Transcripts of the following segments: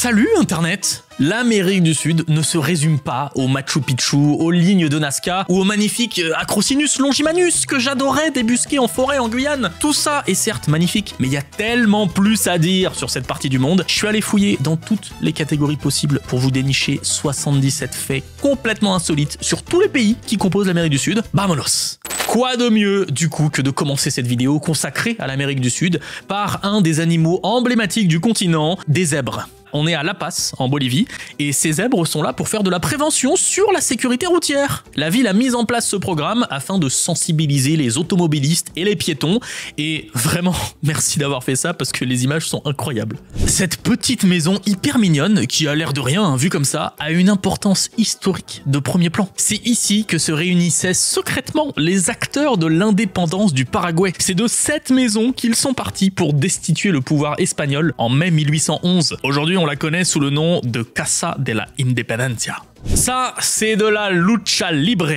Salut Internet! L'Amérique du Sud ne se résume pas au Machu Picchu, aux lignes de Nazca ou au magnifique Acrocinus longimanus que j'adorais débusquer en forêt en Guyane. Tout ça est certes magnifique, mais il y a tellement plus à dire sur cette partie du monde. Je suis allé fouiller dans toutes les catégories possibles pour vous dénicher 77 faits complètement insolites sur tous les pays qui composent l'Amérique du Sud. Vamonos! Quoi de mieux, du coup, que de commencer cette vidéo consacrée à l'Amérique du Sud par un des animaux emblématiques du continent, des zèbres. On est à La Paz, en Bolivie, et ces zèbres sont là pour faire de la prévention sur la sécurité routière. La ville a mis en place ce programme afin de sensibiliser les automobilistes et les piétons, et vraiment, merci d'avoir fait ça parce que les images sont incroyables. Cette petite maison hyper mignonne, qui a l'air de rien, hein, vue comme ça, a une importance historique de premier plan. C'est ici que se réunissaient secrètement les acteurs de l'indépendance du Paraguay. C'est de cette maison qu'ils sont partis pour destituer le pouvoir espagnol en mai 1811. Aujourd'hui, on la connaît sous le nom de Casa de la Independencia. Ça, c'est de la lucha libre.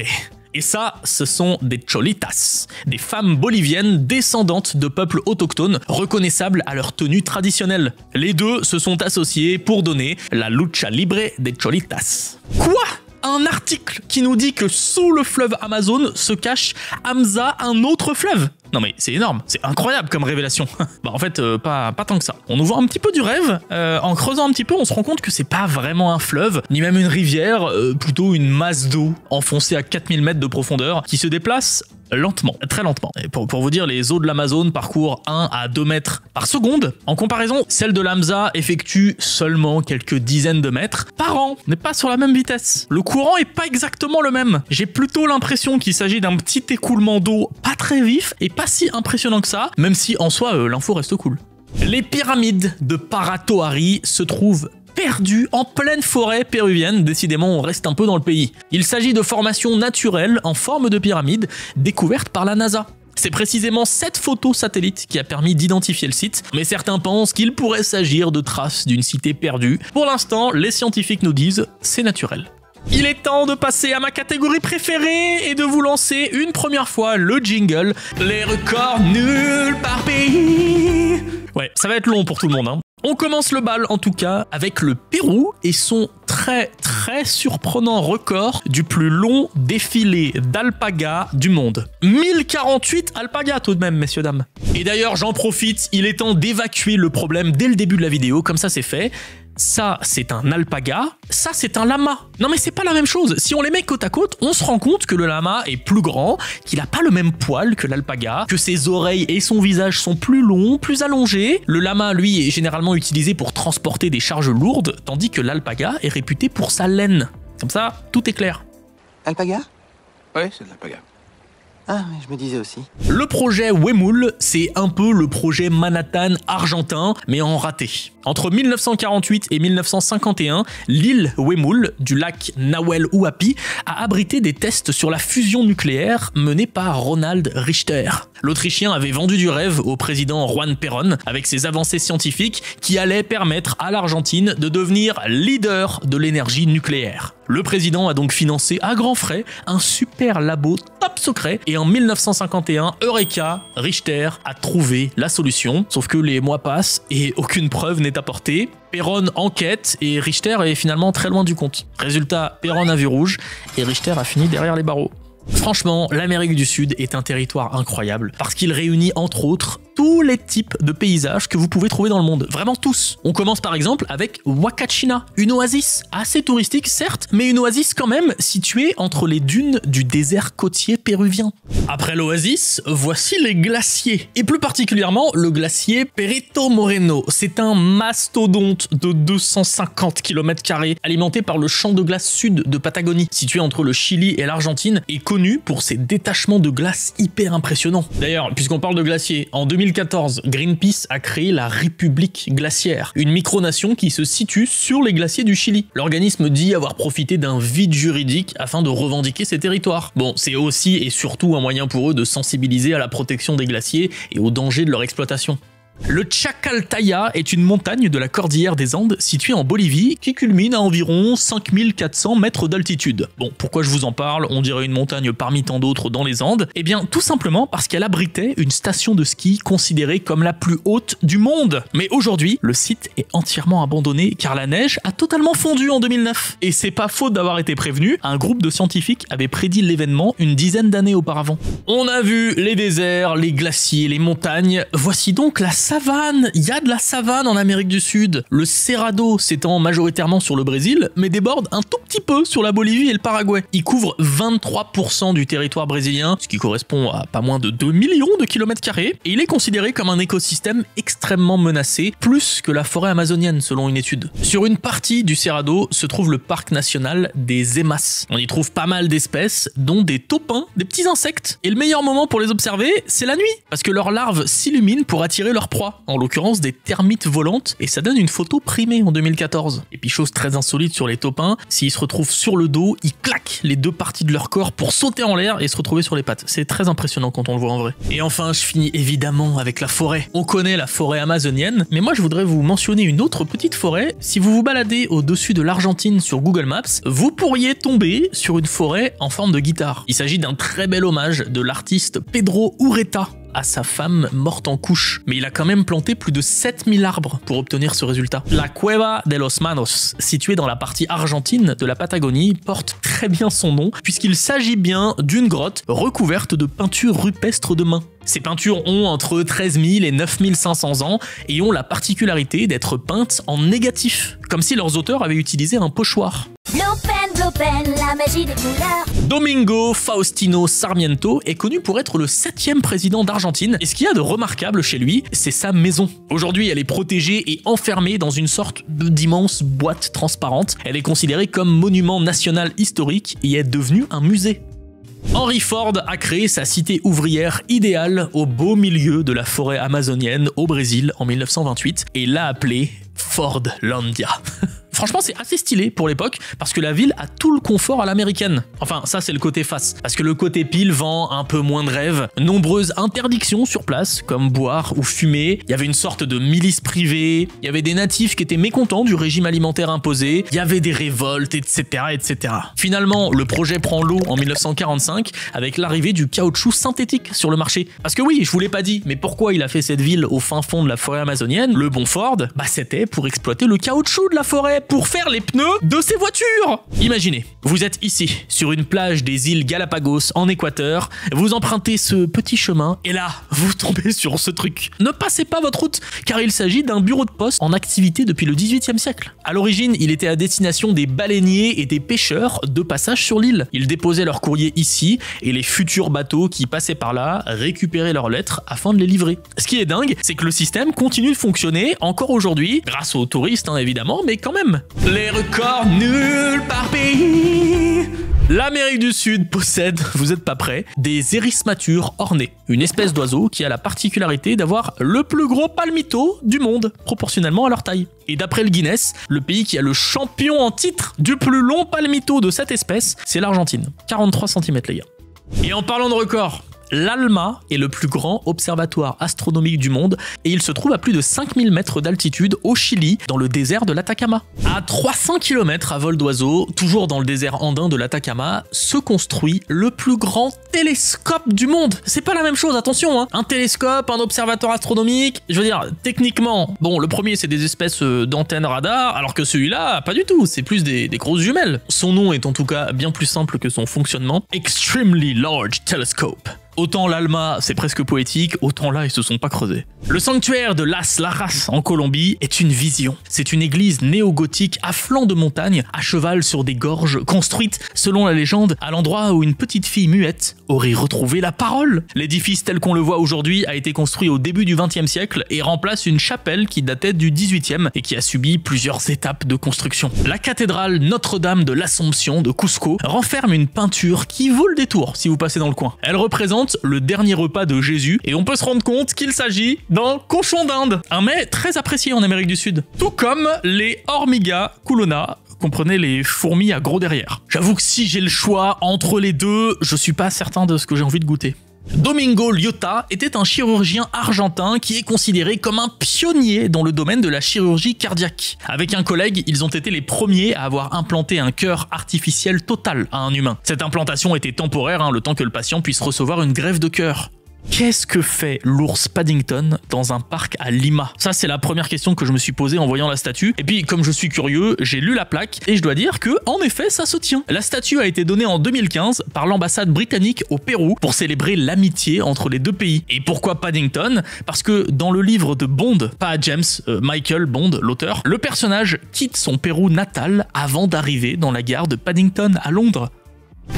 Et ça, ce sont des cholitas, des femmes boliviennes descendantes de peuples autochtones reconnaissables à leur tenue traditionnelle. Les deux se sont associés pour donner la lucha libre des cholitas. Quoi ? Un article qui nous dit que sous le fleuve Amazon se cache Hamza, un autre fleuve. Non mais c'est énorme, c'est incroyable comme révélation. Bah en fait, pas tant que ça. On nous voit un petit peu du rêve, en creusant un petit peu, on se rend compte que c'est pas vraiment un fleuve, ni même une rivière, plutôt une masse d'eau enfoncée à 4000 mètres de profondeur, qui se déplace lentement, très lentement. Et pour vous dire, les eaux de l'Amazone parcourent 1 à 2 mètres par seconde. En comparaison, celle de l'Hamza effectue seulement quelques dizaines de mètres par an. On n'est pas sur la même vitesse. Le courant est pas exactement le même. J'ai plutôt l'impression qu'il s'agit d'un petit écoulement d'eau pas très vif et pas si impressionnant que ça, même si en soi, l'info reste cool. Les pyramides de Paratoari se trouvent perdu en pleine forêt péruvienne. Décidément, on reste un peu dans le pays. Il s'agit de formations naturelles en forme de pyramide découvertes par la NASA. C'est précisément cette photo satellite qui a permis d'identifier le site, mais certains pensent qu'il pourrait s'agir de traces d'une cité perdue. Pour l'instant, les scientifiques nous disent c'est naturel. Il est temps de passer à ma catégorie préférée et de vous lancer une première fois le jingle. Les records nuls par pays. Ouais, ça va être long pour tout le monde, hein. On commence le bal en tout cas avec le Pérou et son très surprenant record du plus long défilé d'alpagas du monde. 1048 alpagas tout de même, messieurs dames. Et d'ailleurs, j'en profite, il est temps d'évacuer le problème dès le début de la vidéo, comme ça c'est fait. Ça, c'est un alpaga, ça, c'est un lama. Non mais c'est pas la même chose. Si on les met côte à côte, on se rend compte que le lama est plus grand, qu'il a pas le même poil que l'alpaga, que ses oreilles et son visage sont plus longs, plus allongés. Le lama, lui, est généralement utilisé pour transporter des charges lourdes, tandis que l'alpaga est réputé pour sa laine. Comme ça, tout est clair. Alpaga? Ouais, c'est de l'alpaga. Ah, je me disais aussi. Le projet Huemul, c'est un peu le projet Manhattan argentin, mais en raté. Entre 1948 et 1951, l'île Huemul du lac Nahuel Huapi a abrité des tests sur la fusion nucléaire menés par Ronald Richter. L'Autrichien avait vendu du rêve au président Juan Perón avec ses avancées scientifiques qui allaient permettre à l'Argentine de devenir leader de l'énergie nucléaire. Le président a donc financé à grands frais un super labo top secret et en 1951, Eureka, Richter a trouvé la solution. Sauf que les mois passent et aucune preuve n'est apportée. Perón enquête et Richter est finalement très loin du compte. Résultat, Perón a vu rouge et Richter a fini derrière les barreaux. Franchement, l'Amérique du Sud est un territoire incroyable parce qu'il réunit entre autres tous les types de paysages que vous pouvez trouver dans le monde. Vraiment tous. On commence par exemple avec Huacachina, une oasis assez touristique certes, mais une oasis quand même située entre les dunes du désert côtier péruvien. Après l'oasis, voici les glaciers. Et plus particulièrement le glacier Perito Moreno. C'est un mastodonte de 250 km² alimenté par le champ de glace sud de Patagonie, situé entre le Chili et l'Argentine, et connu pour ses détachements de glace hyper impressionnants. D'ailleurs, puisqu'on parle de glaciers, en 2014, Greenpeace a créé la République glaciaire, une micronation qui se situe sur les glaciers du Chili. L'organisme dit avoir profité d'un vide juridique afin de revendiquer ces territoires. Bon, c'est aussi et surtout un moyen pour eux de sensibiliser à la protection des glaciers et aux dangers de leur exploitation. Le Chacaltaya est une montagne de la cordillère des Andes située en Bolivie qui culmine à environ 5400 mètres d'altitude. Bon, pourquoi je vous en parle? On dirait une montagne parmi tant d'autres dans les Andes. Eh bien, tout simplement parce qu'elle abritait une station de ski considérée comme la plus haute du monde. Mais aujourd'hui, le site est entièrement abandonné car la neige a totalement fondu en 2009. Et c'est pas faute d'avoir été prévenu, un groupe de scientifiques avait prédit l'événement une dizaine d'années auparavant. On a vu les déserts, les glaciers, les montagnes. Voici donc la savane. Il y a de la savane en Amérique du Sud. Le Cerrado s'étend majoritairement sur le Brésil, mais déborde un tout petit peu sur la Bolivie et le Paraguay. Il couvre 23% du territoire brésilien, ce qui correspond à pas moins de 2 millions de kilomètres carrés, et il est considéré comme un écosystème extrêmement menacé, plus que la forêt amazonienne selon une étude. Sur une partie du Cerrado se trouve le parc national des Emas. On y trouve pas mal d'espèces, dont des taupins, des petits insectes, et le meilleur moment pour les observer, c'est la nuit, parce que leurs larves s'illuminent pour attirer leur proie, en l'occurrence des termites volantes, et ça donne une photo primée en 2014. Et puis chose très insolite sur les taupins, s'ils se retrouvent sur le dos, ils claquent les deux parties de leur corps pour sauter en l'air et se retrouver sur les pattes. C'est très impressionnant quand on le voit en vrai. Et enfin, je finis évidemment avec la forêt. On connaît la forêt amazonienne, mais moi je voudrais vous mentionner une autre petite forêt. Si vous vous baladez au-dessus de l'Argentine sur Google Maps, vous pourriez tomber sur une forêt en forme de guitare. Il s'agit d'un très bel hommage de l'artiste Pedro Ureta à sa femme morte en couche. Mais il a quand même planté plus de 7000 arbres pour obtenir ce résultat. La Cueva de los Manos, située dans la partie argentine de la Patagonie, porte très bien son nom puisqu'il s'agit bien d'une grotte recouverte de peintures rupestres de main. Ces peintures ont entre 13 000 et 9 500 ans et ont la particularité d'être peintes en négatif, comme si leurs auteurs avaient utilisé un pochoir. Blue pen, la magie des couleurs. Domingo Faustino Sarmiento est connu pour être le 7e président d'Argentine, et ce qu'il y a de remarquable chez lui, c'est sa maison. Aujourd'hui, elle est protégée et enfermée dans une sorte d'immense boîte transparente. Elle est considérée comme monument national historique et est devenue un musée. Henry Ford a créé sa cité ouvrière idéale au beau milieu de la forêt amazonienne au Brésil en 1928 et l'a appelée Fordlandia. Franchement, c'est assez stylé pour l'époque parce que la ville a tout le confort à l'américaine. Enfin, ça c'est le côté face. Parce que le côté pile vend un peu moins de rêve. Nombreuses interdictions sur place, comme boire ou fumer. Il y avait une sorte de milice privée. Il y avait des natifs qui étaient mécontents du régime alimentaire imposé. Il y avait des révoltes, etc., etc. Finalement, le projet prend l'eau en 1945 avec l'arrivée du caoutchouc synthétique sur le marché. Parce que oui, je vous l'ai pas dit, mais pourquoi il a fait cette ville au fin fond de la forêt amazonienne? Le bon Ford, bah c'était pour exploiter le caoutchouc de la forêt, pour faire les pneus de ses voitures. Imaginez, vous êtes ici, sur une plage des îles Galapagos en Équateur, vous empruntez ce petit chemin, et là, vous tombez sur ce truc. Ne passez pas votre route, car il s'agit d'un bureau de poste en activité depuis le 18e siècle. À l'origine, il était à destination des baleiniers et des pêcheurs de passage sur l'île. Ils déposaient leur courrier ici, et les futurs bateaux qui passaient par là récupéraient leurs lettres afin de les livrer. Ce qui est dingue, c'est que le système continue de fonctionner encore aujourd'hui, grâce aux touristes évidemment, mais quand même. Les records nuls par pays. L'Amérique du Sud possède, vous êtes pas prêts, des érismatures ornées, une espèce d'oiseau qui a la particularité d'avoir le plus gros palmito du monde, proportionnellement à leur taille. Et d'après le Guinness, le pays qui a le champion en titre du plus long palmito de cette espèce, c'est l'Argentine. 43 cm les gars. Et en parlant de records, l'ALMA est le plus grand observatoire astronomique du monde et il se trouve à plus de 5000 mètres d'altitude au Chili, dans le désert de l'Atacama. À 300 km à vol d'oiseau, toujours dans le désert andin de l'Atacama, se construit le plus grand télescope du monde. C'est pas la même chose, attention, hein. Un télescope, un observatoire astronomique, je veux dire, techniquement, bon, le premier c'est des espèces d'antennes radar, alors que celui-là, pas du tout, c'est plus des grosses jumelles. Son nom est en tout cas bien plus simple que son fonctionnement, Extremely Large Telescope. Autant l'ALMA, c'est presque poétique, autant là, ils se sont pas creusés. Le sanctuaire de Las Lajas en Colombie est une vision. C'est une église néo-gothique à flanc de montagne, à cheval sur des gorges, construite, selon la légende, à l'endroit où une petite fille muette aurait retrouvé la parole. L'édifice tel qu'on le voit aujourd'hui a été construit au début du XXe siècle et remplace une chapelle qui datait du XVIIIe et qui a subi plusieurs étapes de construction. La cathédrale Notre-Dame de l'Assomption de Cusco renferme une peinture qui vaut le détour si vous passez dans le coin. Elle représente le dernier repas de Jésus et on peut se rendre compte qu'il s'agit d'un cochon d'Inde, un mets très apprécié en Amérique du Sud, tout comme les Hormiga culona, comprenez les fourmis à gros derrière. J'avoue que si j'ai le choix entre les deux, je suis pas certain de ce que j'ai envie de goûter. Domingo Liotta était un chirurgien argentin qui est considéré comme un pionnier dans le domaine de la chirurgie cardiaque. Avec un collègue, ils ont été les premiers à avoir implanté un cœur artificiel total à un humain. Cette implantation était temporaire, le temps que le patient puisse recevoir une greffe de cœur. Qu'est-ce que fait l'ours Paddington dans un parc à Lima? Ça, c'est la première question que je me suis posée en voyant la statue. Et puis, comme je suis curieux, j'ai lu la plaque et je dois dire que, en effet, ça se tient. La statue a été donnée en 2015 par l'ambassade britannique au Pérou pour célébrer l'amitié entre les deux pays. Et pourquoi Paddington? Parce que dans le livre de Bond, pas James, Michael Bond, l'auteur, le personnage quitte son Pérou natal avant d'arriver dans la gare de Paddington à Londres.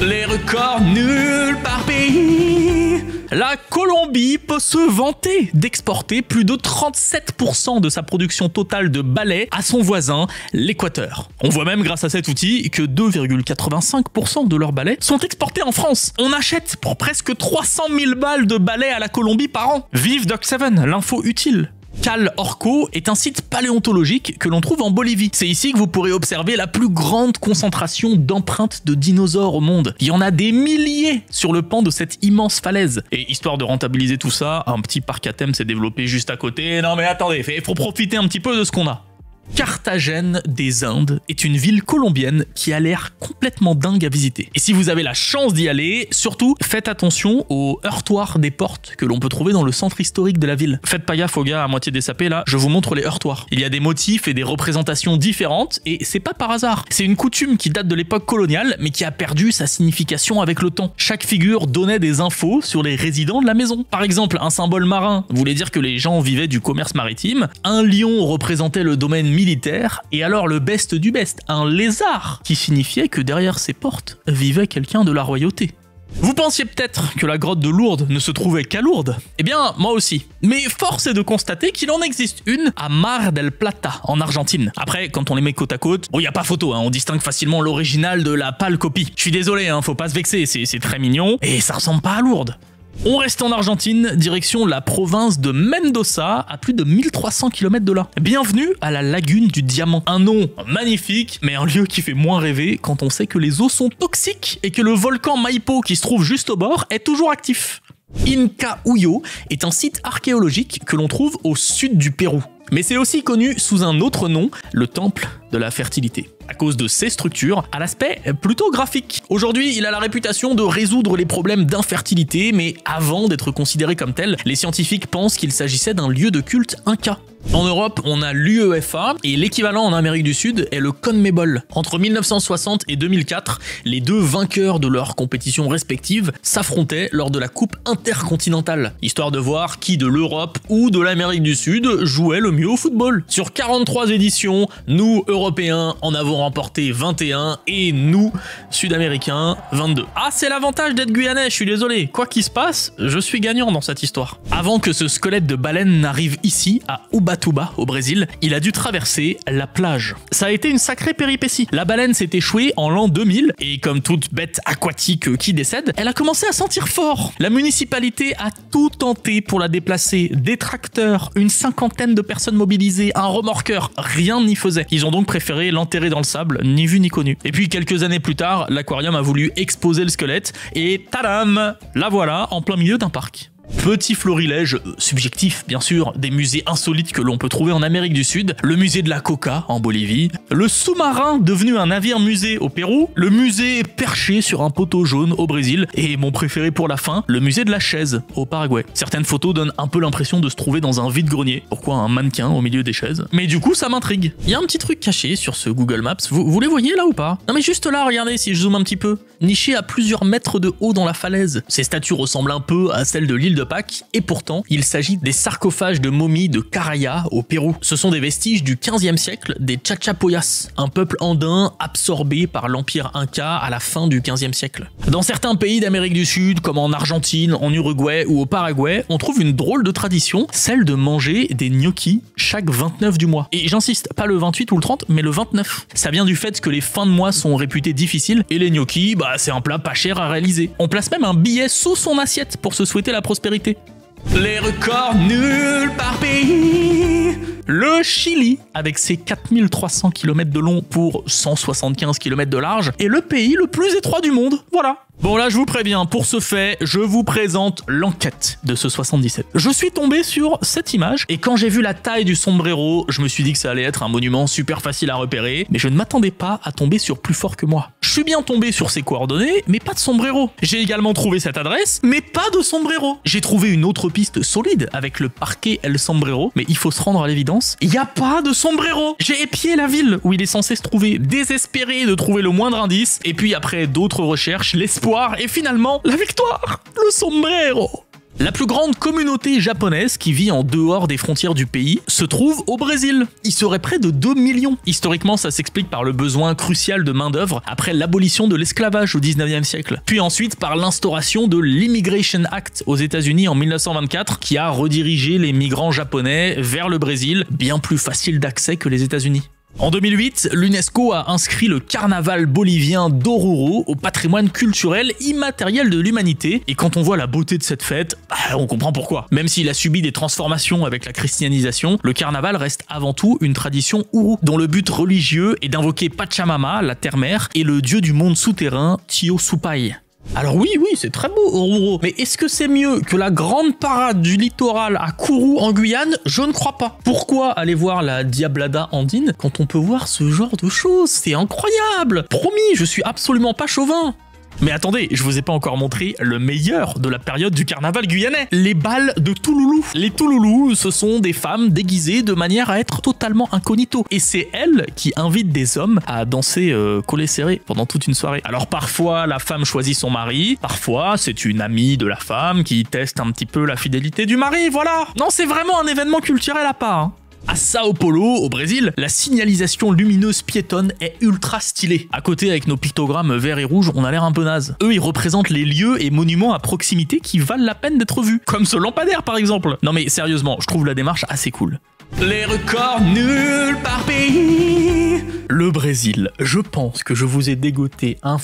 Les records nuls par pays. La Colombie peut se vanter d'exporter plus de 37% de sa production totale de balais à son voisin, l'Équateur. On voit même grâce à cet outil que 2,85% de leurs balais sont exportés en France. On achète pour presque 300 000 balles de balais à la Colombie par an. Vive Doc7, l'info utile. Cal Orco est un site paléontologique que l'on trouve en Bolivie. C'est ici que vous pourrez observer la plus grande concentration d'empreintes de dinosaures au monde. Il y en a des milliers sur le pan de cette immense falaise. Et histoire de rentabiliser tout ça, un petit parc à thème s'est développé juste à côté. Non mais attendez, il faut profiter un petit peu de ce qu'on a. Carthagène des Indes est une ville colombienne qui a l'air complètement dingue à visiter. Et si vous avez la chance d'y aller, surtout faites attention aux heurtoirs des portes que l'on peut trouver dans le centre historique de la ville. Faites pas gaffe aux gars à moitié désapés là, je vous montre les heurtoirs. Il y a des motifs et des représentations différentes et c'est pas par hasard. C'est une coutume qui date de l'époque coloniale mais qui a perdu sa signification avec le temps. Chaque figure donnait des infos sur les résidents de la maison. Par exemple, un symbole marin voulait dire que les gens vivaient du commerce maritime, un lion représentait le domaine militaire, et alors le best du best, un lézard, qui signifiait que derrière ces portes vivait quelqu'un de la royauté. Vous pensiez peut-être que la grotte de Lourdes ne se trouvait qu'à Lourdes? Eh bien, moi aussi. Mais force est de constater qu'il en existe une à Mar del Plata, en Argentine. Après, quand on les met côte à côte, bon, y a pas photo, on distingue facilement l'original de la pâle copie. Je suis désolé, faut pas se vexer, c'est très mignon, et ça ressemble pas à Lourdes. On reste en Argentine, direction la province de Mendoza, à plus de 1300 km de là. Bienvenue à la lagune du Diamant. Un nom magnifique, mais un lieu qui fait moins rêver quand on sait que les eaux sont toxiques et que le volcan Maipo qui se trouve juste au bord est toujours actif. Incahuyo est un site archéologique que l'on trouve au sud du Pérou. Mais c'est aussi connu sous un autre nom, le temple de la fertilité, à cause de ses structures à l'aspect plutôt graphique. Aujourd'hui, il a la réputation de résoudre les problèmes d'infertilité, mais avant d'être considéré comme tel, les scientifiques pensent qu'il s'agissait d'un lieu de culte inca. En Europe, on a l'UEFA et l'équivalent en Amérique du Sud est le CONMEBOL. Entre 1960 et 2004, les deux vainqueurs de leurs compétitions respectives s'affrontaient lors de la Coupe intercontinentale, histoire de voir qui de l'Europe ou de l'Amérique du Sud jouait le mieux au football. Sur 43 éditions, nous, Européens, en avons remporté 21 et nous, Sud-Américains, 22. Ah, c'est l'avantage d'être guyanais, je suis désolé. Quoi qu'il se passe, je suis gagnant dans cette histoire. Avant que ce squelette de baleine n'arrive ici, à Ubatuba, au Brésil, il a dû traverser la plage. Ça a été une sacrée péripétie. La baleine s'est échouée en l'an 2000 et comme toute bête aquatique qui décède, elle a commencé à sentir fort. La municipalité a tout tenté pour la déplacer. Des tracteurs, une cinquantaine de personnes mobilisées, un remorqueur, rien n'y faisait. Ils ont donc préféré l'enterrer dans le sable, ni vu ni connu. Et puis quelques années plus tard, l'aquarium a voulu exposer le squelette et tadam, la voilà en plein milieu d'un parc. Petit florilège, subjectif bien sûr, des musées insolites que l'on peut trouver en Amérique du Sud, le musée de la Coca en Bolivie, le sous-marin devenu un navire musée au Pérou, le musée perché sur un poteau jaune au Brésil, et mon préféré pour la fin, le musée de la chaise au Paraguay. Certaines photos donnent un peu l'impression de se trouver dans un vide-grenier. Pourquoi un mannequin au milieu des chaises? Mais du coup ça m'intrigue. Il y a un petit truc caché sur ce Google Maps, vous les voyez là ou pas? Non mais juste là, regardez si je zoome un petit peu. Niché à plusieurs mètres de haut dans la falaise. Ces statues ressemblent un peu à celles de l'île de Pâques, et pourtant, il s'agit des sarcophages de momies de Caraya au Pérou. Ce sont des vestiges du 15e siècle des Chachapoyas, un peuple andin absorbé par l'empire Inca à la fin du 15e siècle. Dans certains pays d'Amérique du Sud, comme en Argentine, en Uruguay ou au Paraguay, on trouve une drôle de tradition, celle de manger des gnocchis chaque 29 du mois. Et j'insiste, pas le 28 ou le 30, mais le 29. Ça vient du fait que les fins de mois sont réputées difficiles, et les gnocchis, c'est un plat pas cher à réaliser. On place même un billet sous son assiette pour se souhaiter la prospérité. Les records nuls par pays. Le Chili, avec ses 4300 km de long pour 175 km de large, est le pays le plus étroit du monde. Voilà. Bon là je vous préviens, pour ce fait, je vous présente l'enquête de ce 77. Je suis tombé sur cette image et quand j'ai vu la taille du sombrero, je me suis dit que ça allait être un monument super facile à repérer, mais je ne m'attendais pas à tomber sur plus fort que moi. Je suis bien tombé sur ses coordonnées, mais pas de sombrero. J'ai également trouvé cette adresse, mais pas de sombrero. J'ai trouvé une autre piste solide avec le parquet El Sombrero, mais il faut se rendre à l'évidence, il n'y a pas de sombrero. J'ai épié la ville où il est censé se trouver, désespéré de trouver le moindre indice, et puis après d'autres recherches, l'espoir et finalement la victoire, le sombrero. La plus grande communauté japonaise qui vit en dehors des frontières du pays se trouve au Brésil. Il serait près de 2 millions. Historiquement, ça s'explique par le besoin crucial de main-d'œuvre après l'abolition de l'esclavage au 19e siècle. Puis ensuite par l'instauration de l'Immigration Act aux États-Unis en 1924 qui a redirigé les migrants japonais vers le Brésil, bien plus facile d'accès que les États-Unis. En 2008, l'UNESCO a inscrit le carnaval bolivien d'Oruro au patrimoine culturel immatériel de l'humanité. Et quand on voit la beauté de cette fête, on comprend pourquoi. Même s'il a subi des transformations avec la christianisation, le carnaval reste avant tout une tradition Uru, dont le but religieux est d'invoquer Pachamama, la terre-mère, et le dieu du monde souterrain, Tio Supai. Alors oui, c'est très beau Oruro, mais est-ce que c'est mieux que la grande parade du littoral à Kourou en Guyane? Je ne crois pas. Pourquoi aller voir la Diablada andine quand on peut voir ce genre de choses? C'est incroyable! Promis, je suis absolument pas chauvin. Mais attendez, je vous ai pas encore montré le meilleur de la période du carnaval guyanais, les balles de Touloulou. Les Touloulous, ce sont des femmes déguisées de manière à être totalement incognito. Et c'est elles qui invitent des hommes à danser collés serrés pendant toute une soirée. Alors parfois, la femme choisit son mari, parfois c'est une amie de la femme qui teste un petit peu la fidélité du mari, voilà. Non, c'est vraiment un événement culturel à part, hein. À Sao Paulo, au Brésil, la signalisation lumineuse piétonne est ultra stylée. À côté, avec nos pictogrammes verts et rouges, on a l'air un peu naze. Eux, ils représentent les lieux et monuments à proximité qui valent la peine d'être vus. Comme ce lampadaire, par exemple. Non mais sérieusement, je trouve la démarche assez cool. Les records nuls par pays. Le Brésil, je pense que je vous ai dégoté un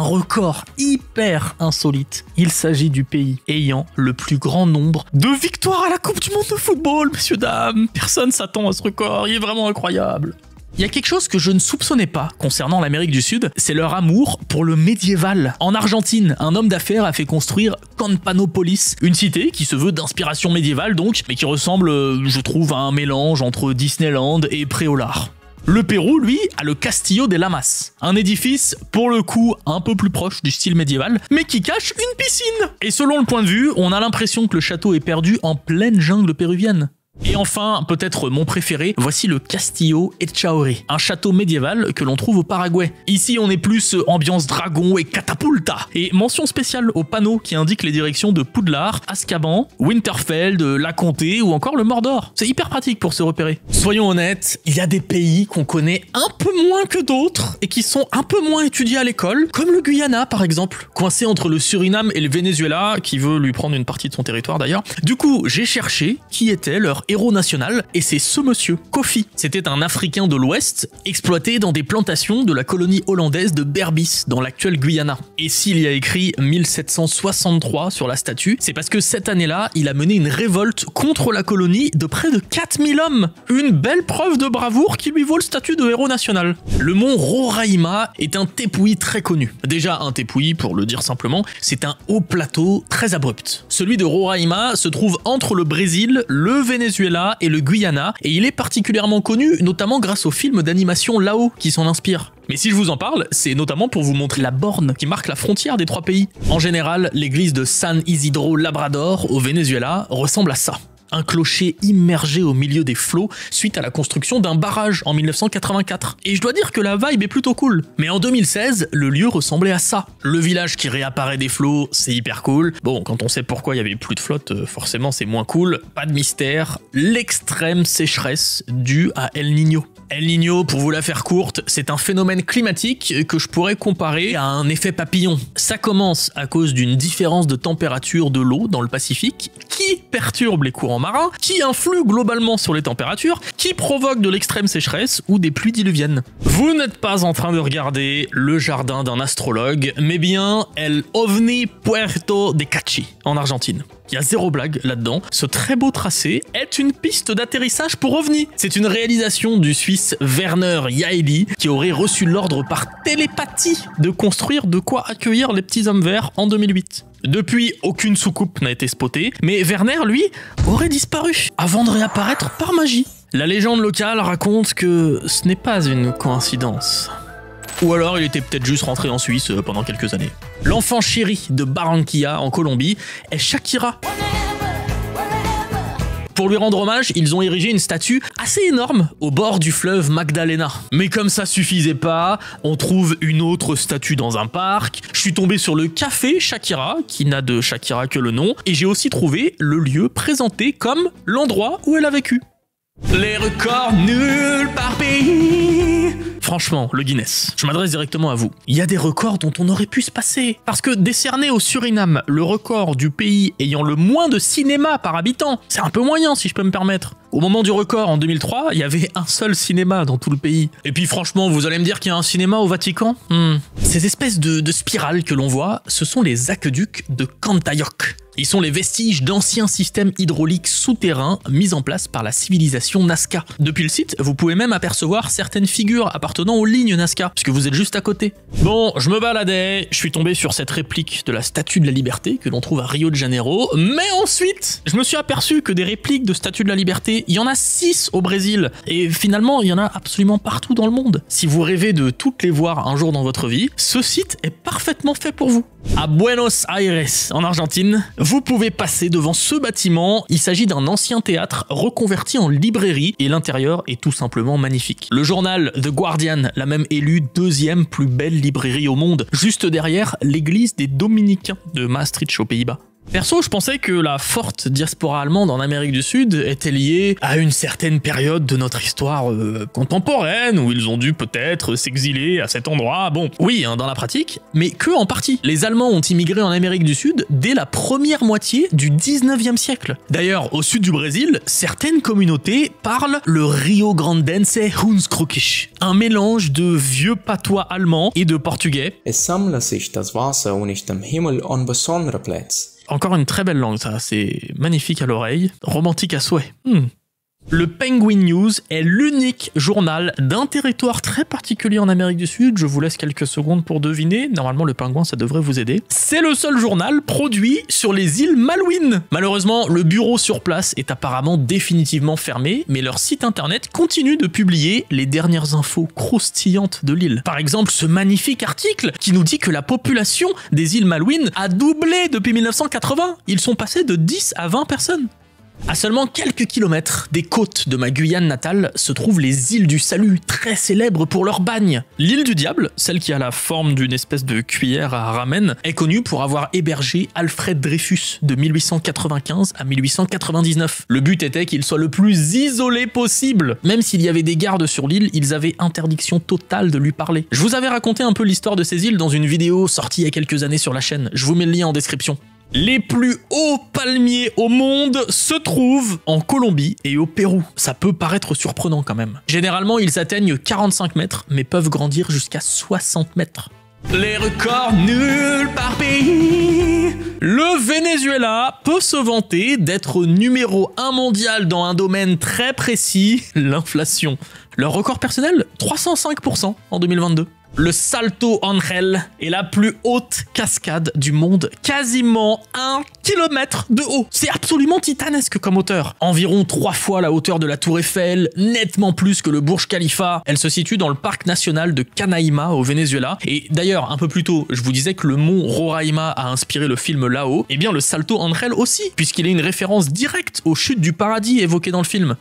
record hyper insolite. Il s'agit du pays ayant le plus grand nombre de victoires à la Coupe du Monde de football, messieurs, dames. Personne s'attend à ce record, il est vraiment incroyable. Il y a quelque chose que je ne soupçonnais pas concernant l'Amérique du Sud, c'est leur amour pour le médiéval. En Argentine, un homme d'affaires a fait construire Campanopolis, une cité qui se veut d'inspiration médiévale donc, mais qui ressemble, je trouve, à un mélange entre Disneyland et Préolard. Le Pérou, lui, a le Castillo de Lamas, un édifice, pour le coup, un peu plus proche du style médiéval, mais qui cache une piscine. Et selon le point de vue, on a l'impression que le château est perdu en pleine jungle péruvienne. Et enfin, peut-être mon préféré, voici le Castillo Echauri, un château médiéval que l'on trouve au Paraguay. Ici, on est plus ambiance dragon et catapulta. Et mention spéciale au panneau qui indique les directions de Poudlard, Azkaban, Winterfell, la Comté ou encore le Mordor. C'est hyper pratique pour se repérer. Soyons honnêtes, il y a des pays qu'on connaît un peu moins que d'autres et qui sont un peu moins étudiés à l'école, comme le Guyana par exemple, coincé entre le Suriname et le Venezuela, qui veut lui prendre une partie de son territoire d'ailleurs. Du coup, j'ai cherché qui était leur héros national, et c'est ce monsieur, Kofi. C'était un Africain de l'Ouest, exploité dans des plantations de la colonie hollandaise de Berbice, dans l'actuel Guyana. Et s'il y a écrit 1763 sur la statue, c'est parce que cette année-là, il a mené une révolte contre la colonie de près de 4000 hommes. Une belle preuve de bravoure qui lui vaut le statut de héros national. Le mont Roraima est un tepuy très connu. Déjà, un tepuy, pour le dire simplement, c'est un haut plateau très abrupt. Celui de Roraima se trouve entre le Brésil, le Venezuela et le Guyana, et il est particulièrement connu notamment grâce au film d'animation Lao qui s'en inspire. Mais si je vous en parle, c'est notamment pour vous montrer la borne qui marque la frontière des trois pays. En général, l'église de San Isidro Labrador au Venezuela ressemble à ça. Un clocher immergé au milieu des flots suite à la construction d'un barrage en 1984. Et je dois dire que la vibe est plutôt cool. Mais en 2016, le lieu ressemblait à ça. Le village qui réapparaît des flots, c'est hyper cool. Bon, quand on sait pourquoi il y avait plus de flotte, forcément c'est moins cool. Pas de mystère, l'extrême sécheresse due à El Niño. El Niño, pour vous la faire courte, c'est un phénomène climatique que je pourrais comparer à un effet papillon. Ça commence à cause d'une différence de température de l'eau dans le Pacifique qui perturbe les courants marins, qui influe globalement sur les températures, qui provoque de l'extrême sécheresse ou des pluies diluviennes. Vous n'êtes pas en train de regarder le jardin d'un astrologue, mais bien El OVNI Puerto de Cachi en Argentine. Il y a zéro blague là-dedans. Ce très beau tracé est une piste d'atterrissage pour OVNI. C'est une réalisation du Suisse Werner Jaeli qui aurait reçu l'ordre par télépathie de construire de quoi accueillir les petits hommes verts en 2008. Depuis, aucune soucoupe n'a été spotée, mais Werner, lui, aurait disparu avant de réapparaître par magie. La légende locale raconte que ce n'est pas une coïncidence. Ou alors il était peut-être juste rentré en Suisse pendant quelques années. L'enfant chéri de Barranquilla en Colombie est Shakira. Pour lui rendre hommage, ils ont érigé une statue assez énorme au bord du fleuve Magdalena. Mais comme ça suffisait pas, on trouve une autre statue dans un parc. Je suis tombé sur le café Shakira, qui n'a de Shakira que le nom, et j'ai aussi trouvé le lieu présenté comme l'endroit où elle a vécu. Les records nuls par pays. Franchement, le Guinness, je m'adresse directement à vous. Il y a des records dont on aurait pu se passer. Parce que décerner au Suriname le record du pays ayant le moins de cinéma par habitant, c'est un peu moyen si je peux me permettre. Au moment du record, en 2003, il y avait un seul cinéma dans tout le pays. Et puis franchement, vous allez me dire qu'il y a un cinéma au Vatican ? Ces espèces de spirales que l'on voit, ce sont les aqueducs de Cantayoc. Ils sont les vestiges d'anciens systèmes hydrauliques souterrains mis en place par la civilisation Nazca. Depuis le site, vous pouvez même apercevoir certaines figures appartenant aux lignes Nazca, puisque vous êtes juste à côté. Bon, je me baladais, je suis tombé sur cette réplique de la Statue de la Liberté que l'on trouve à Rio de Janeiro, mais ensuite, je me suis aperçu que des répliques de Statue de la Liberté, il y en a 6 au Brésil, et finalement, il y en a absolument partout dans le monde. Si vous rêvez de toutes les voir un jour dans votre vie, ce site est parfaitement fait pour vous. À Buenos Aires, en Argentine, vous pouvez passer devant ce bâtiment. Il s'agit d'un ancien théâtre reconverti en librairie et l'intérieur est tout simplement magnifique. Le journal The Guardian l'a même élu 2e plus belle librairie au monde, juste derrière l'église des Dominicains de Maastricht aux Pays-Bas. Perso, je pensais que la forte diaspora allemande en Amérique du Sud était liée à une certaine période de notre histoire contemporaine, où ils ont dû peut-être s'exiler à cet endroit. Bon, oui, dans la pratique, mais que en partie. Les Allemands ont immigré en Amérique du Sud dès la première moitié du 19e siècle. D'ailleurs, au sud du Brésil, certaines communautés parlent le Rio Grandense Hundskrückisch, un mélange de vieux patois allemand et de portugais. Es sammle sich das Wasser nicht am Himmel an besondere Plätze. Encore une très belle langue, ça, c'est magnifique à l'oreille, romantique à souhait. Le Penguin News est l'unique journal d'un territoire très particulier en Amérique du Sud. Je vous laisse quelques secondes pour deviner. Normalement, le pingouin, ça devrait vous aider. C'est le seul journal produit sur les îles Malouines. Malheureusement, le bureau sur place est apparemment définitivement fermé, mais leur site internet continue de publier les dernières infos croustillantes de l'île. Par exemple, ce magnifique article qui nous dit que la population des îles Malouines a doublé depuis 1980. Ils sont passés de 10 à 20 personnes. À seulement quelques kilomètres des côtes de ma Guyane natale se trouvent les îles du Salut, très célèbres pour leur bagne. L'île du Diable, celle qui a la forme d'une espèce de cuillère à ramen, est connue pour avoir hébergé Alfred Dreyfus de 1895 à 1899. Le but était qu'il soit le plus isolé possible. Même s'il y avait des gardes sur l'île, ils avaient interdiction totale de lui parler. Je vous avais raconté un peu l'histoire de ces îles dans une vidéo sortie il y a quelques années sur la chaîne. Je vous mets le lien en description. Les plus hauts palmiers au monde se trouvent en Colombie et au Pérou. Ça peut paraître surprenant quand même. Généralement, ils atteignent 45 mètres, mais peuvent grandir jusqu'à 60 mètres. Les records nuls par pays. Le Venezuela peut se vanter d'être numéro 1 mondial dans un domaine très précis, l'inflation. Leur record personnel, 305% en 2022. Le Salto Ángel est la plus haute cascade du monde, quasiment 1 km de haut. C'est absolument titanesque comme hauteur. Environ 3 fois la hauteur de la Tour Eiffel, nettement plus que le Burj Khalifa. Elle se situe dans le parc national de Canaima au Venezuela. Et d'ailleurs, un peu plus tôt, je vous disais que le mont Roraima a inspiré le film Là-haut. Eh bien, le Salto Ángel aussi, puisqu'il est une référence directe aux chutes du paradis évoquées dans le film.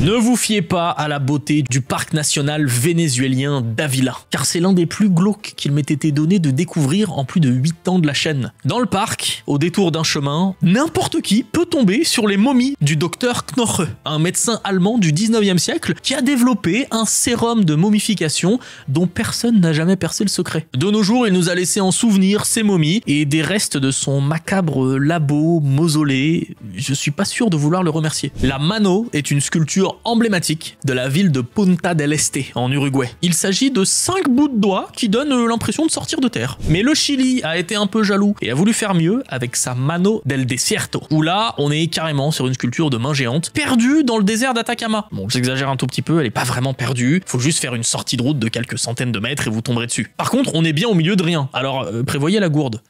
Ne vous fiez pas à la beauté du parc national vénézuélien d'Ávila, car c'est l'un des plus glauques qu'il m'ait été donné de découvrir en plus de 8 ans de la chaîne. Dans le parc, au détour d'un chemin, n'importe qui peut tomber sur les momies du docteur Knoche, un médecin allemand du 19e siècle qui a développé un sérum de momification dont personne n'a jamais percé le secret. De nos jours, il nous a laissé en souvenir ces momies et des restes de son macabre labo mausolée. Je suis pas sûr de vouloir le remercier. La Mano est une sculpture sculpture emblématique de la ville de Punta del Este en Uruguay. Il s'agit de 5 bouts de doigts qui donnent l'impression de sortir de terre. Mais le Chili a été un peu jaloux et a voulu faire mieux avec sa Mano del Desierto, où là on est carrément sur une sculpture de main géante perdue dans le désert d'Atacama. Bon, j'exagère un tout petit peu, elle est pas vraiment perdue, faut juste faire une sortie de route de quelques centaines de mètres et vous tomberez dessus. Par contre, on est bien au milieu de rien, alors prévoyez la gourde.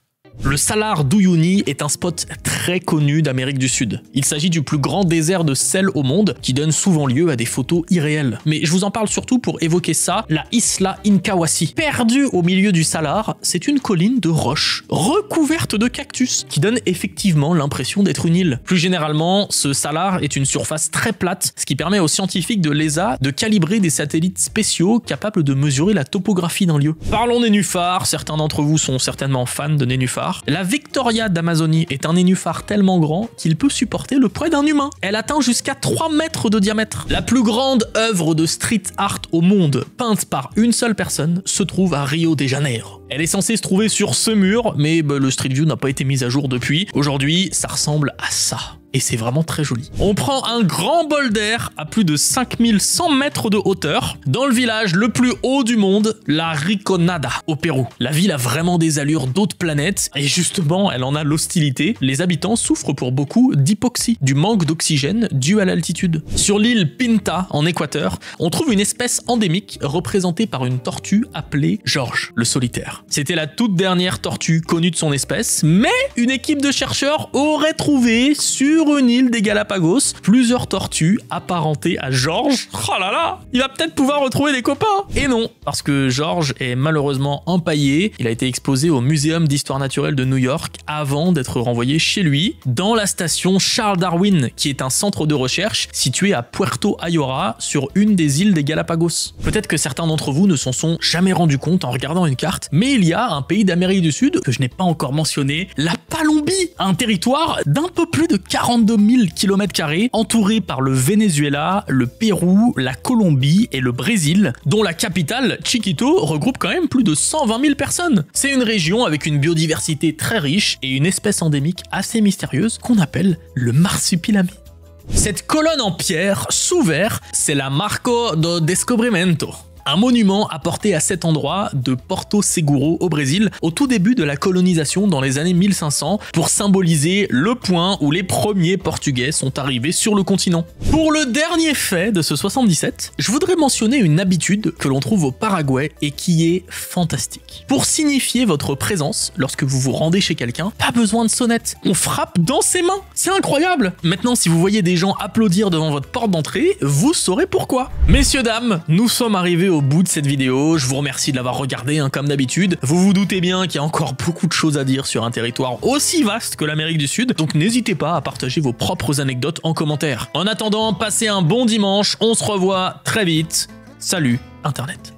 Le Salar d'Uyuni est un spot très connu d'Amérique du Sud. Il s'agit du plus grand désert de sel au monde qui donne souvent lieu à des photos irréelles. Mais je vous en parle surtout pour évoquer ça, la Isla Incahuasi. Perdue au milieu du Salar, c'est une colline de roches recouverte de cactus qui donne effectivement l'impression d'être une île. Plus généralement, ce Salar est une surface très plate, ce qui permet aux scientifiques de l'ESA de calibrer des satellites spéciaux capables de mesurer la topographie d'un lieu. Parlons nénuphars, certains d'entre vous sont certainement fans de nénuphars. La Victoria d'Amazonie est un nénuphar tellement grand qu'il peut supporter le poids d'un humain. Elle atteint jusqu'à 3 mètres de diamètre. La plus grande œuvre de street art au monde, peinte par une seule personne, se trouve à Rio de Janeiro. Elle est censée se trouver sur ce mur, mais le Street View n'a pas été mis à jour depuis. Aujourd'hui, ça ressemble à ça. Et c'est vraiment très joli. On prend un grand bol d'air à plus de 5100 mètres de hauteur dans le village le plus haut du monde, la Riconada, au Pérou. La ville a vraiment des allures d'autres planètes et justement, elle en a l'hostilité. Les habitants souffrent pour beaucoup d'hypoxie, du manque d'oxygène dû à l'altitude. Sur l'île Pinta, en Équateur, on trouve une espèce endémique représentée par une tortue appelée George, le solitaire. C'était la toute dernière tortue connue de son espèce, mais une équipe de chercheurs aurait trouvé sur une île des Galapagos plusieurs tortues apparentées à George. Oh là là, il va peut-être pouvoir retrouver des copains. Et non, parce que George est malheureusement empaillé. Il a été exposé au Muséum d'Histoire Naturelle de New York avant d'être renvoyé chez lui, dans la station Charles Darwin, qui est un centre de recherche situé à Puerto Ayora, sur une des îles des Galapagos. Peut-être que certains d'entre vous ne s'en sont jamais rendus compte en regardant une carte, mais il y a un pays d'Amérique du Sud que je n'ai pas encore mentionné, la Colombie, un territoire d'un peu plus de 42 000 km², entouré par le Venezuela, le Pérou, la Colombie et le Brésil, dont la capitale, Chiquito, regroupe quand même plus de 120 000 personnes. C'est une région avec une biodiversité très riche et une espèce endémique assez mystérieuse qu'on appelle le marsupilami. Cette colonne en pierre sous verre, c'est la Marco do Descobrimento. Un monument apporté à cet endroit de Porto Seguro au Brésil au tout début de la colonisation dans les années 1500 pour symboliser le point où les premiers Portugais sont arrivés sur le continent. Pour le dernier fait de ce 77, je voudrais mentionner une habitude que l'on trouve au Paraguay et qui est fantastique. Pour signifier votre présence lorsque vous vous rendez chez quelqu'un, pas besoin de sonnette, on frappe dans ses mains. C'est incroyable. Maintenant, si vous voyez des gens applaudir devant votre porte d'entrée, vous saurez pourquoi. Messieurs, dames, nous sommes arrivés au bout de cette vidéo. Je vous remercie de l'avoir regardé comme d'habitude. Vous vous doutez bien qu'il y a encore beaucoup de choses à dire sur un territoire aussi vaste que l'Amérique du Sud, donc n'hésitez pas à partager vos propres anecdotes en commentaire. En attendant, passez un bon dimanche, on se revoit très vite. Salut Internet.